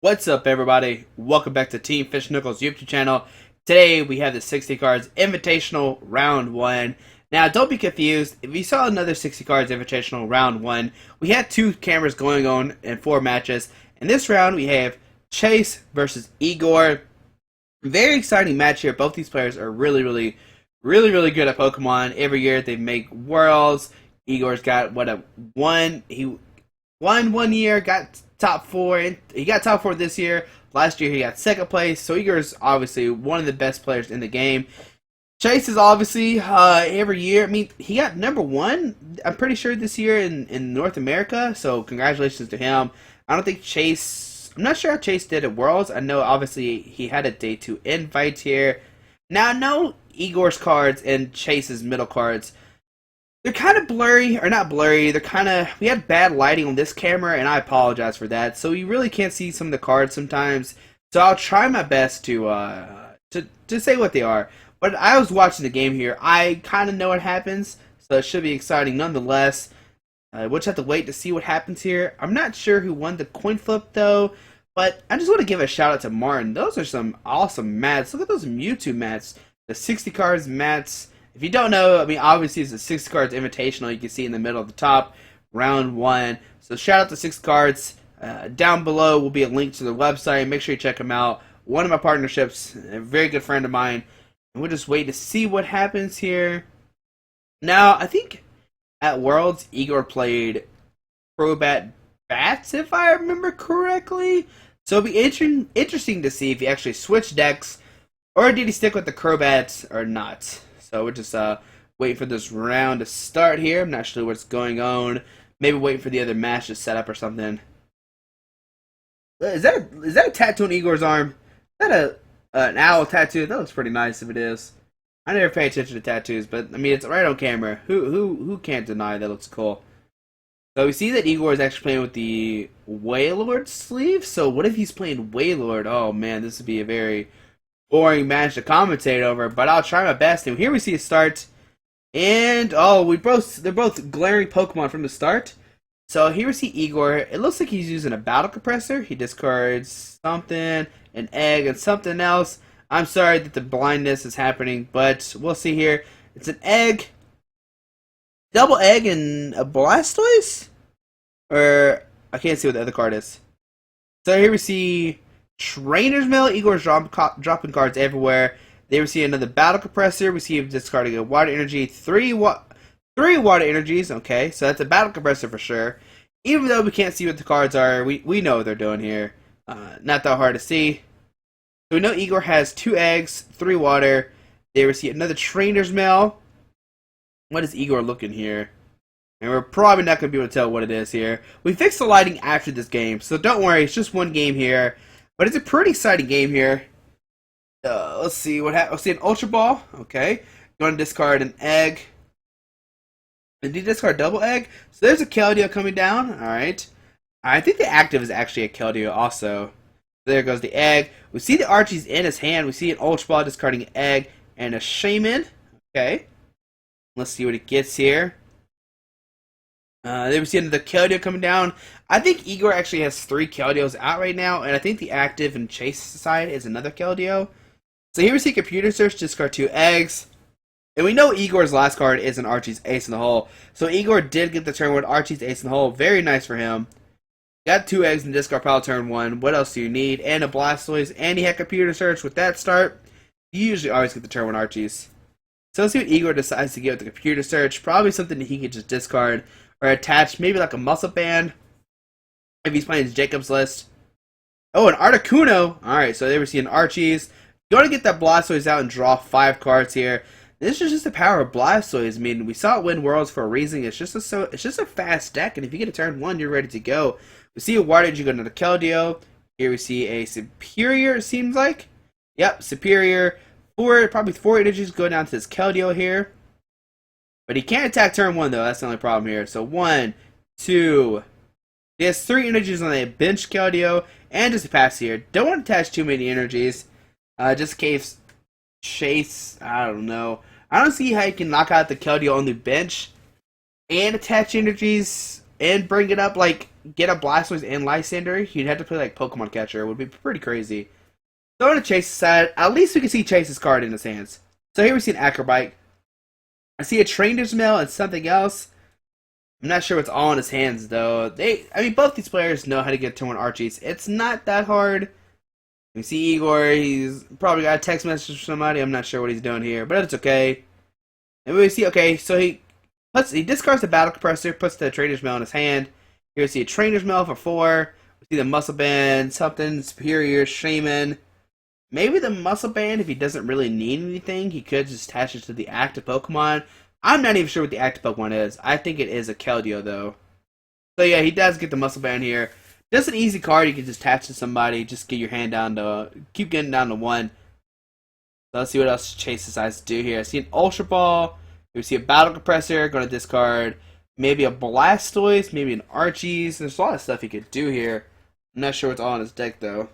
What's up, everybody? Welcome back to Team Fish Knuckles YouTube channel. Today we have the 60 cards Invitational Round 1. Now, don't be confused. If you saw another 60 cards Invitational Round 1, we had two cameras going on in 4 matches. In this round, we have Chase versus Igor. Very exciting match here. Both these players are really good at Pokemon. Every year they make Worlds. Igor's got he won 1 year, got top 4, and he got top 4 this year. Last year he got second place, so Igor's obviously one of the best players in the game. Chase is obviously every year. I mean, he got number 1, I'm pretty sure, this year in North America, so congratulations to him. I'm not sure how Chase did at Worlds. I know obviously he had a day 2 invite here. Now, I know Igor's cards and Chase's middle cards, they're kind of blurry, or not blurry, we had bad lighting on this camera, and I apologize for that, so you really can't see some of the cards sometimes, so I'll try my best to say what they are. But I was watching the game here, I kind of know what happens, so it should be exciting nonetheless. We'll just have to wait to see what happens here. I'm not sure who won the coin flip, though, but I just want to give a shout out to Martin. Those are some awesome mats. Look at those Mewtwo mats, the 60 cards mats. If you don't know, I mean, obviously it's a 6 cards invitational. You can see in the middle of the top, round 1. So shout out to 6 cards. Down below will be a link to the website. Make sure you check them out. One of my partnerships, a very good friend of mine. And we'll just wait to see what happens here. Now, I think at Worlds, Igor played Crobat Bats, if I remember correctly. So it'll be interesting to see if he actually switched decks, or did he stick with the Crobats or not. So we're just waiting for this round to start here. I'm not sure what's going on. Maybe waiting for the other match to set up or something. Is that a tattoo on Igor's arm? Is that an owl tattoo? That looks pretty nice if it is. I never pay attention to tattoos, but I mean, it's right on camera. Who can't deny that looks cool? So we see that Igor is actually playing with the Wailord sleeve. So what if he's playing Wailord? Oh man, this would be a very boring match to commentate over, but I'll try my best. And here we see it start, and oh, they're both glaring Pokemon from the start. So here we see Igor. It looks like he's using a battle compressor. He discards something, an egg, and something else. I'm sorry that the blindness is happening, but we'll see here. It's an egg, double egg, and a Blastoise, or I can't see what the other card is. So here we see Trainer's Mail. Igor's dropping cards everywhere. There we see another battle compressor. We see him discarding a water energy. Three water energies. Okay, so that's a battle compressor for sure. Even though we can't see what the cards are, we know what they're doing here. Not that hard to see. So we know Igor has 2 eggs, 3 water. There we see another Trainer's Mail. What is Igor looking here? And we're probably not going to be able to tell what it is here. We fixed the lighting after this game, so don't worry. It's just one game here. But it's a pretty exciting game here. Let's see what happens. Let's see an Ultra Ball. Okay. Going to discard an egg. Did he discard double egg? So there's a Keldeo coming down. Alright. I think the active is actually a Keldeo also. There goes the egg. We see the Archie's in his hand. We see an Ultra Ball discarding an egg and a Shaman. Okay. Let's see what it gets here. There we see another Keldeo coming down. I think Igor actually has 3 Keldeos out right now, and I think the active and Chase side is another Keldeo. So here we see Computer Search, discard 2 eggs. And we know Igor's last card is an Archie's Ace in the Hole. So Igor did get the turn with Archie's Ace in the Hole. Very nice for him. Got 2 eggs in discard pile turn 1. What else do you need? And a Blastoise, and he had Computer Search. With that start, you usually always get the turn 1 Archies. So let's see what Igor decides to get with the Computer Search. Probably something that he could just discard or attach, maybe like a Muscle Band, if he's playing his Jacob's List. Oh, an Articuno! Alright, so there we see an Archie's. You want to get that Blastoise out and draw 5 cards here. This is just the power of Blastoise. I mean, we saw it win Worlds for a reason. It's just a fast deck, and if you get a turn 1, you're ready to go. We see a Water Energy go to the Keldeo. Here we see a Superior, it seems like. Yep, Superior. Probably 4 energies go down to this Keldeo here. But he can't attack turn 1, though. That's the only problem here. So 1, 2. He has 3 energies on a bench Keldeo. And just a pass here. Don't want to attach too many energies. Just in case Chase, I don't know. I don't see how you can knock out the Keldeo on the bench and attach energies and bring it up, like, get a Blastoise and Lysander, you'd have to play, like, Pokemon Catcher. It would be pretty crazy. So on the Chase's side, at least we can see Chase's card in his hands. So here we see an Acrobite. I see a Trainer's Mail and something else. I'm not sure what's all in his hands, though. Both these players know how to get Turn 1 Archies. It's not that hard. We see Igor, he's probably got a text message from somebody. I'm not sure what he's doing here, but it's okay. And we see, okay, so he discards the Battle Compressor, puts the Trainer's Mail in his hand. Here we see a Trainer's Mail for 4. We see the Muscle Band, something, Superior, Shaman. Maybe the Muscle Band, if he doesn't really need anything, he could just attach it to the active Pokemon. I'm not even sure what the active Pokemon is. I think it is a Keldeo, though. So yeah, he does get the Muscle Band here. Just an easy card you can just attach to somebody, just get your hand down to, keep getting down to 1. So let's see what else Chase decides to do here. I see an Ultra Ball. We see a Battle Compressor, going to discard. Maybe a Blastoise, maybe an Archies. There's a lot of stuff he could do here. I'm not sure what's all in his deck, though.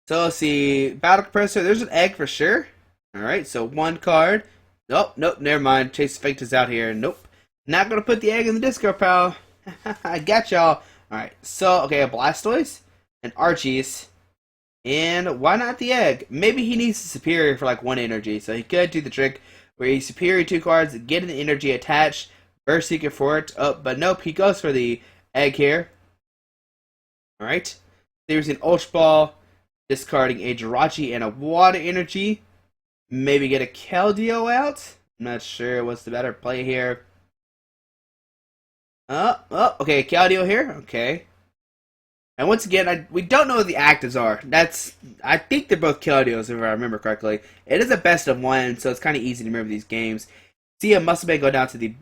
So let's see, Battle Compressor, there's an egg for sure. Alright, so 1 card. Nope, never mind. Chase faked us out here. Nope. Not gonna put the egg in the discard pile. I got y'all. Alright, so, okay, a Blastoise, an Archies, and why not the egg? Maybe he needs the Superior for like 1 energy, so he could do the trick where he Superior 2 cards, get an energy attached, Burst Seeker for it. Oh, but nope, he goes for the egg here. Alright, there's an Ultra Ball. Discarding a Jirachi and a Water Energy. Maybe get a Keldeo out. I'm not sure what's the better play here. Okay, Keldeo here. Okay. And once again, we don't know what the actives are. I think they're both Keldeos, if I remember correctly. It is a best of 1, so it's kind of easy to remember these games. See a Muscle Band go down to the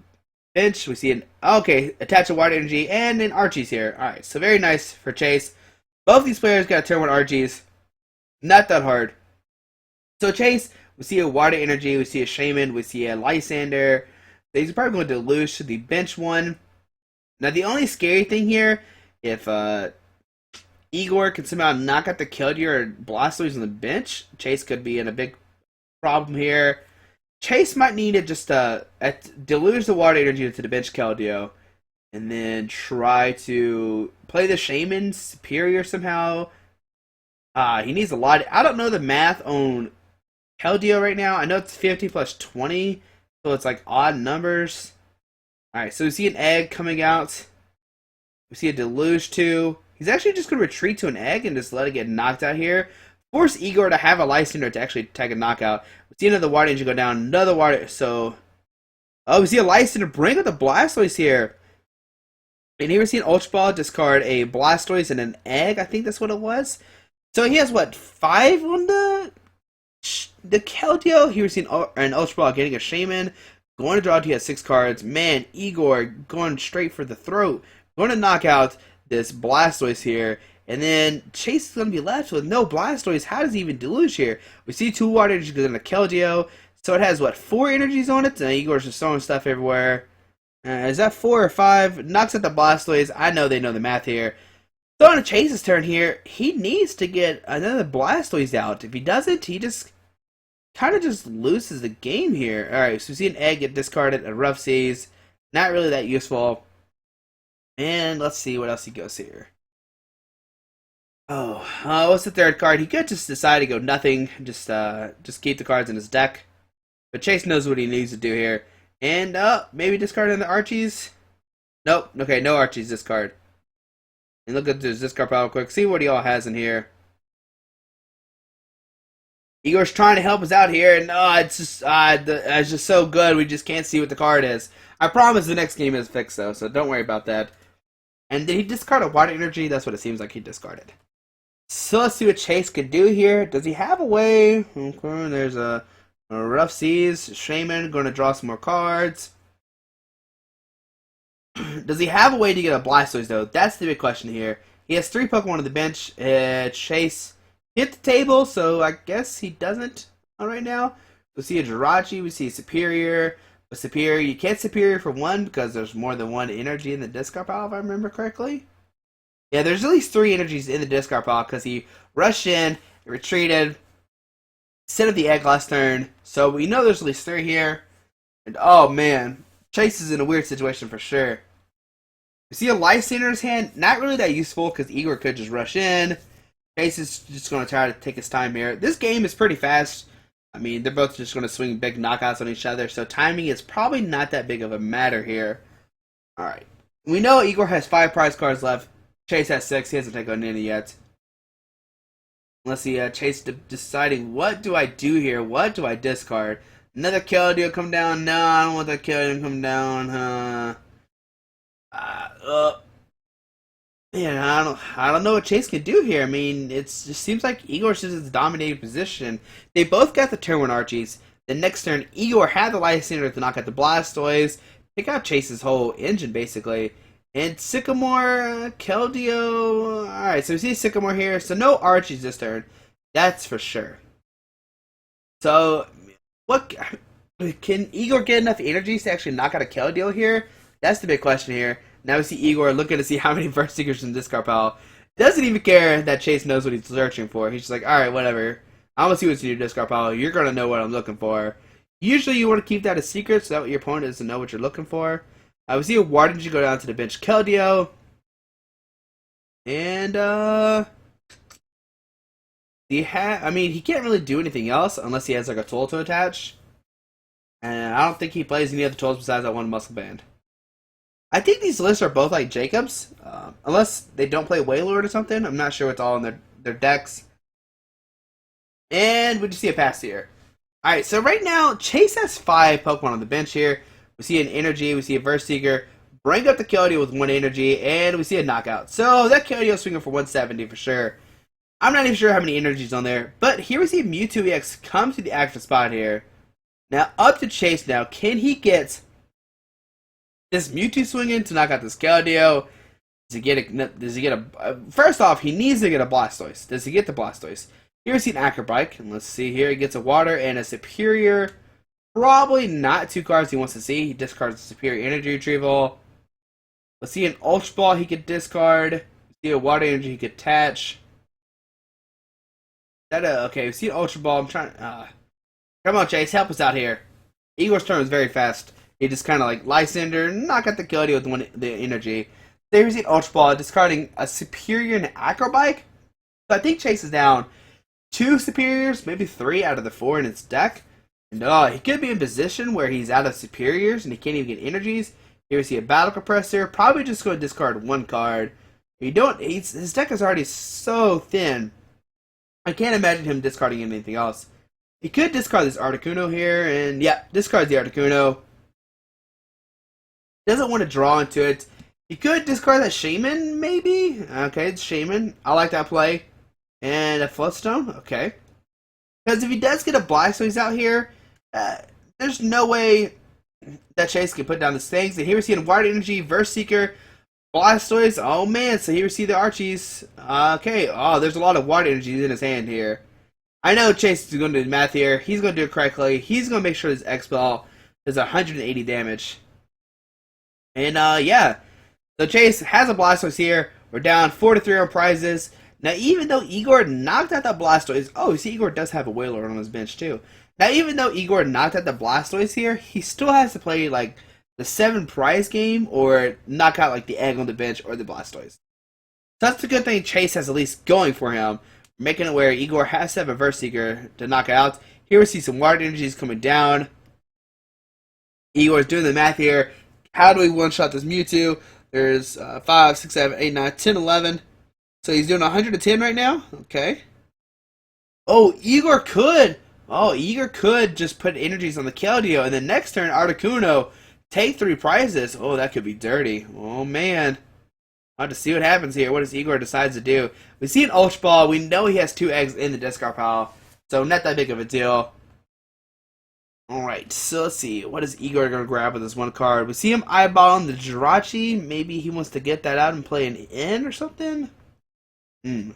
bench. We see attach a Water Energy and an Archies here. Alright, so very nice for Chase. Both these players got to Turn 1 Archies. Not that hard. So Chase, we see a Water Energy, we see a Shaman, we see a Lysander. So he's probably going to lose to the bench 1. Now the only scary thing here, if Igor can somehow knock out the Keldeo or Blastoise on the bench, Chase could be in a big problem here. Chase might need to just deluge the Water Energy into the bench Keldeo, and then try to play the Shaman Superior somehow. He needs a lot. I don't know the math on Keldeo right now. I know it's 50 plus 20, so it's like odd numbers. Alright, so we see an egg coming out. We see a Deluge too. He's actually just going to retreat to an egg and just let it get knocked out here. Force Igor to have a Lysander to actually take a knockout. We see another Water Energy go down. Another Water. So, we see a Lysander bring up the Blastoise here. And here we see an Ultra Ball discard a Blastoise and an egg. I think that's what it was. So he has, what, 5 on the Keldeo? Here we see an Ultra Ball getting a Shaman. Going to draw to 6 cards. Man, Igor going straight for the throat. Going to knock out this Blastoise here. And then Chase is going to be left with no Blastoise. How does he even deluge here? We see 2 Water Energies going to Keldeo. So it has, what, 4 energies on it? And Igor's just throwing stuff everywhere. Is that 4 or 5? Knocks out the Blastoise. I know they know the math here. So on Chase's turn here, he needs to get another Blastoise out. If he doesn't, he just kind of just loses the game here. Alright, so we see an egg get discarded, a Rough Seas. Not really that useful. And let's see what else he goes here. What's the third card? He could just decide to go nothing. Just keep the cards in his deck. But Chase knows what he needs to do here. And, maybe discard the Archies? Nope. Okay, no Archies discard. And look at this discard pile real quick. See what he all has in here. Igor's trying to help us out here, and it's just so good. We just can't see what the card is. I promise the next game is fixed though, so don't worry about that. And did he discard a Water Energy? That's what it seems like he discarded. So let's see what Chase could do here. Does he have a way? Okay, there's a Rough Seas. Shaman going to draw some more cards. Does he have a way to get a Blastoise, though? That's the big question here. He has 3 Pokemon on the bench. Chase hit the table, so I guess he doesn't right now. We see a Jirachi. We see a Superior. A Superior. You can't Superior for 1 because there's more than 1 energy in the discard pile, if I remember correctly. Yeah, there's at least 3 energies in the discard pile because he rushed in, retreated, set up the egg last turn. So we know there's at least 3 here. And oh man, Chase is in a weird situation for sure. We see a Lysander in his hand. Not really that useful because Igor could just rush in. Chase is just going to try to take his time here. This game is pretty fast. I mean, they're both just going to swing big knockouts on each other, so timing is probably not that big of a matter here. Alright. We know Igor has 5 prize cards left. Chase has 6. He hasn't taken any yet. Let's see, Chase deciding, what do I do here? What do I discard? Another Keldeo come down? No, I don't want that Keldeo to come down. Man, I don't know what Chase can do here. I mean, it just seems like Igor's just his dominating position. They both got the turn 1 Archies. The next turn, Igor had the Lysander to knock out the Blastoise, pick out Chase's whole engine, basically. And Sycamore, Keldeo. Alright, so we see Sycamore here. So no Archies this turn. That's for sure. So, what can Igor get enough energies to actually knock out a Keldeo here? That's the big question here. Now we see Igor looking to see how many Burst Seekers in the discard pile. Doesn't even care that Chase knows what he's searching for. He's just like, alright, whatever. I'm going to see what's in your discard pile. You're going to know what I'm looking for. Usually you want to keep that a secret so that your opponent doesn't know what you're looking for. We see a Warden go down to the bench. Keldeo. And, he can't really do anything else unless he has like a tool to attach. And I don't think he plays any other tools besides that one muscle band. I think these lists are both like Jacob's, unless they don't play Wailord or something. I'm not sure what's all in their decks. And we just see a pass here. Alright, so right now, Chase has 5 Pokemon on the bench here. We see an Energy, we see a Burst Seeker, bring up the Keldeo with 1 Energy, and we see a Knockout. So that Keldeo is swinging for 170 for sure. I'm not even sure how many energies on there, but here we see Mewtwo EX come to the active spot here. Now, up to Chase now. Can he get this Mewtwo swinging to knock out this Keldeo? Does he get a first off, he needs to get a Blastoise. Does he get the Blastoise? Here we see an Acrobike, and let's see here. He gets a Water and a Superior. Probably not 2 cards he wants to see. He discards the Superior Energy Retrieval. Let's see an Ultra Ball he could discard. See a Water Energy he could attach. Okay, we see an Ultra Ball. I'm trying. Come on, Chase, help us out here. Igor's turn was very fast. He just kind of like Lysander, knock out the Keldeo with the energy. There we see an Ultra Ball, discarding a Superior and an Acrobike. So I think Chase is down 2 Superiors, maybe 3 out of the 4 in its deck. And he could be in position where he's out of Superiors and he can't even get energies. Here we see a Battle Compressor. Probably just going to discard 1 card. His deck is already so thin. I can't imagine him discarding anything else. He could discard this Articuno here, and yeah, discards the Articuno. Doesn't want to draw into it. He could discard that Shaman, maybe? Okay, it's Shaman. I like that play. And a Floodstone, okay. Because if he does get a Blastoise out here, there's no way that Chase can put down the things. And here we see a Water Energy, Verse Seeker, Blastoise. Oh man, so here we see the Archies. Okay, there's a lot of Water Energies in his hand here. I know Chase is going to do the math here. He's going to do it correctly. He's going to make sure his X-Ball does 180 damage. And yeah. So Chase has a Blastoise here. We're down 4-3 on prizes. Now, even though Igor knocked out that Blastoise... Oh, you see, Igor does have a Wailord on his bench, too. Now, even though Igor knocked out the Blastoise here, he still has to play, like, the 7 prize game or knock out, like, the egg on the bench or the Blastoise. So that's a good thing Chase has at least going for him, making it where Igor has to have a Verse Seeker to knock out. Here we see some Water Energies coming down. Igor's doing the math here. How do we one-shot this Mewtwo? There's 5, 6, 7, 8, 9, 10, 11... So he's doing 110 right now? Okay. Oh, Igor could! Oh, Igor could just put energies on the Keldeo, and then next turn, Articuno, take 3 prizes. Oh, that could be dirty. Oh, man. I'll have to see what happens here. What does Igor decides to do? We see an Ultra Ball. We know he has 2 eggs in the discard pile, so not that big of a deal. Alright, so let's see. What is Igor going to grab with this 1 card? We see him eyeballing the Jirachi. Maybe he wants to get that out and play an in or something? A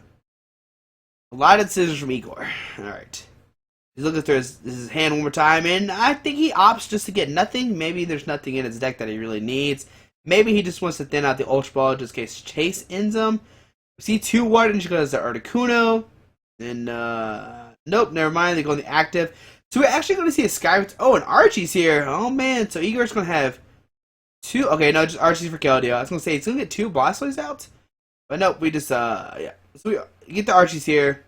lot of decisions from Igor. Alright. He's looking through his hand one more time, and I think he opts just to get nothing. Maybe there's nothing in his deck that he really needs. Maybe he just wants to thin out the Ultra Ball just in case Chase ends him. We see 2 Water Energy goes to Articuno. And, nope, never mind. They go in the active. So we're actually going to see a Sky... Oh, and Archie's here. Oh, man. So Igor's going to have Two. Okay, no, just Archie's for Keldeo. I was gonna say it's gonna get two Blastoise out, but nope. We just yeah. So we get the Archies here.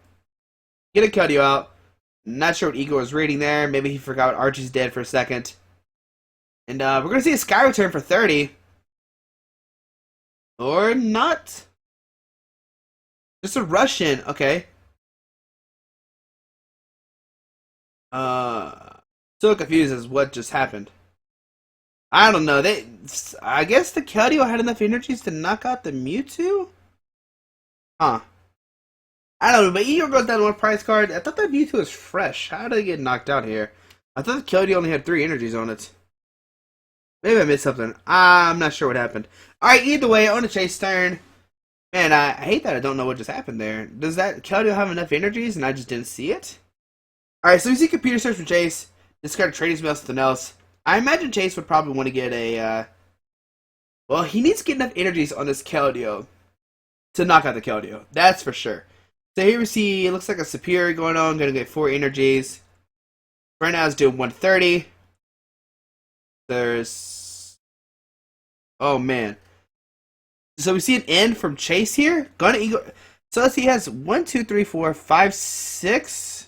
Get a Keldeo out. Not sure what Igor was reading there. Maybe he forgot Archie's dead for a second. And we're gonna see a Sky Return for 30. Or not. Just a Russian. Okay. Still confused as what just happened. I don't know. I guess the Keldeo had enough energies to knock out the Mewtwo? Huh. I don't know, but Igor goes down one prize card. I thought that Mewtwo was fresh. How did it get knocked out here? I thought the Keldeo only had 3 energies on it. Maybe I missed something. I'm not sure what happened. Alright, either way, on the Chase turn. Man, I hate that I don't know what just happened there. Does that Keldeo have enough energies and I just didn't see it? Alright, so we see computer search for Chase. Discard trading mail, something else. I imagine Chase would probably want to get a, well, he needs to get enough energies on this Keldeo to knock out the Keldeo. That's for sure. So here we see, it looks like a Superior going on. Gonna get 4 energies. Right now it's doing 130. There's... Oh, man. So we see an N from Chase here. Gonna Igor. So let's see, he has 1, 2, 3, 4, 5, 6...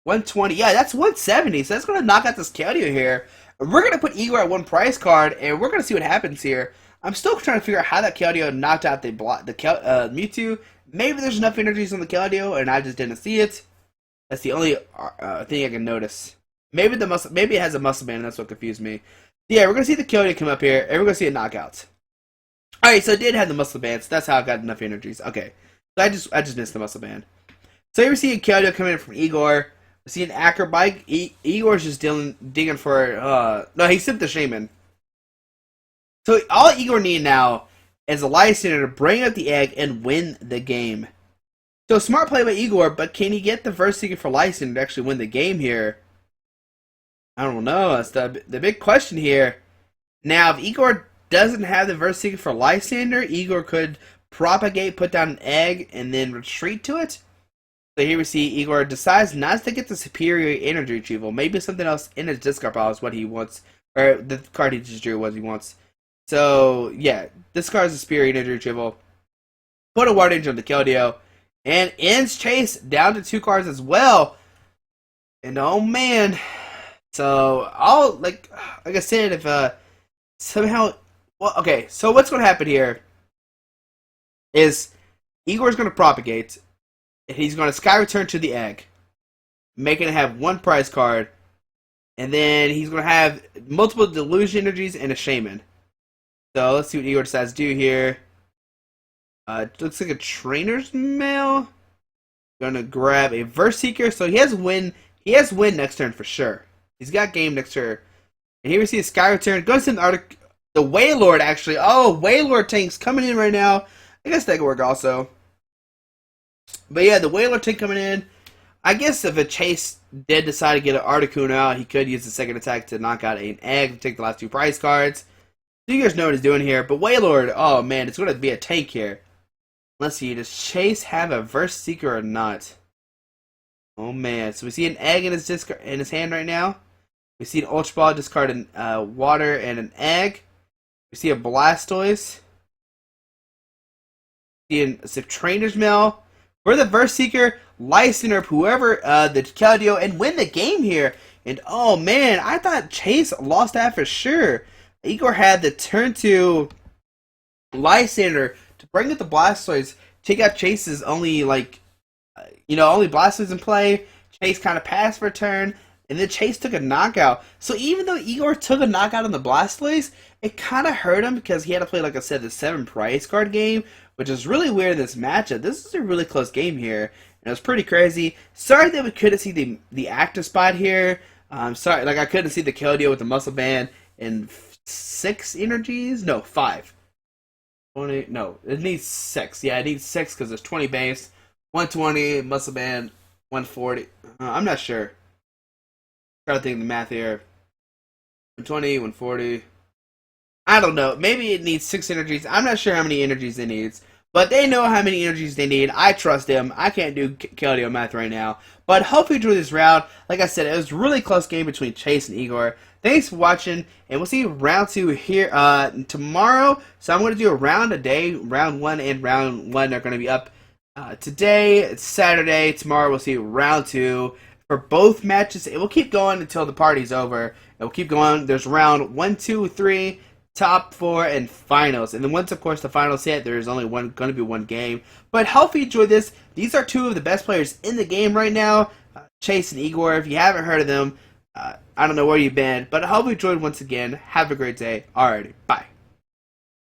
120. Yeah, that's 170. So that's going to knock out this Keldeo here. We're going to put Igor at 1 prize card, and we're going to see what happens here. I'm still trying to figure out how that Keldeo knocked out the Mewtwo. Maybe there's enough energies on the Keldeo, and I just didn't see it. That's the only thing I can notice. Maybe it has a muscle band, and that's what confused me. Yeah, we're going to see the Keldeo come up here, and we're going to see a knockout. Alright, so it did have the muscle band, so that's how I got enough energies. Okay. So I just missed the muscle band. So here we see a Keldeo coming in from Igor. We see an Acrobike. Igor's just digging for... no, he sent the Shaman. So all Igor needs now is a Lysander to bring up the egg and win the game. So smart play by Igor, but can he get the Verseeker for Lysander to actually win the game here? I don't know. That's the big question here. Now, if Igor doesn't have the Verseeker for Lysander, Igor could propagate, put down an egg, and then retreat to it. So here we see Igor decides not to get the Superior Energy Retrieval. Maybe something else in his discard pile is what he wants. Or the card he just drew what he wants. So, yeah. Discards the Superior Energy Retrieval. Put a Water Energy on the Keldeo. And ends Chase down to 2 cards as well. And oh man. So, like I said, if somehow... Well, okay. So what's going to happen here is Igor's going to propagate. He's going to Sky Return to the egg, making it have 1 prize card, and then he's going to have multiple Delusion energies and a Shaman. So let's see what Igor decides to do here. Looks like a Trainer's Mail. Going to grab a Verseeker, so he has win. He has win next turn for sure. He's got game next turn. And here we see a Sky Return. Goes to the Wailord actually. Oh, Wailord tanks coming in right now. I guess that could work also. But yeah, the Wailord tank coming in. I guess if a Chase did decide to get an Articuno out, he could use the second attack to knock out an egg to take the last 2 prize cards. So you guys know what he's doing here. But Wailord, oh man, it's going to be a tank here. Let's see, does Chase have a Verseeker or not? Oh man, so we see an egg in his hand right now. We see an Ultra Ball discarding water and an egg. We see a Blastoise. We see a Trainer's Mail. For the Verseeker, Lysander, whoever, the Keldeo, and win the game here. And oh man, I thought Chase lost that for sure. Igor had the turn to Lysander to bring up the Blastoise, take out Chase's only, like, only Blastoise in play. Chase kind of passed for a turn, and then Chase took a knockout. So even though Igor took a knockout on the Blastoise, it kind of hurt him because he had to play, like I said, the 7 prize card game, which is really weird in this matchup. This is a really close game here, and it was pretty crazy. Sorry that we couldn't see the active spot here. Sorry, like I couldn't see the Keldeo with the muscle band and 6 energies. No, 5. 20. No, it needs 6. Yeah, it needs 6 because there's 20 base, 120 muscle band, 140. I'm not sure. Trying to think of the math here. 120, 140. I don't know. Maybe it needs 6 energies. I'm not sure how many energies it needs. But they know how many energies they need. I trust them. I can't do Keldeo math right now. But hope you enjoyed this round. Like I said, it was a really close game between Chase and Igor. Thanks for watching, and we'll see round 2 here tomorrow. So I'm going to do a round a day. Round 1 and round 1 are going to be up today. It's Saturday. Tomorrow we'll see round 2 for both matches. It will keep going until the party's over. It will keep going. There's round 1, 2, 3. Top 4 and finals, and then once of course the finals hit, there is only going to be one game. But hope you enjoyed this. These are two of the best players in the game right now, Chase and Igor. If you haven't heard of them, I don't know where you've been, but I hope you enjoyed once again. Have a great day. Alrighty, bye.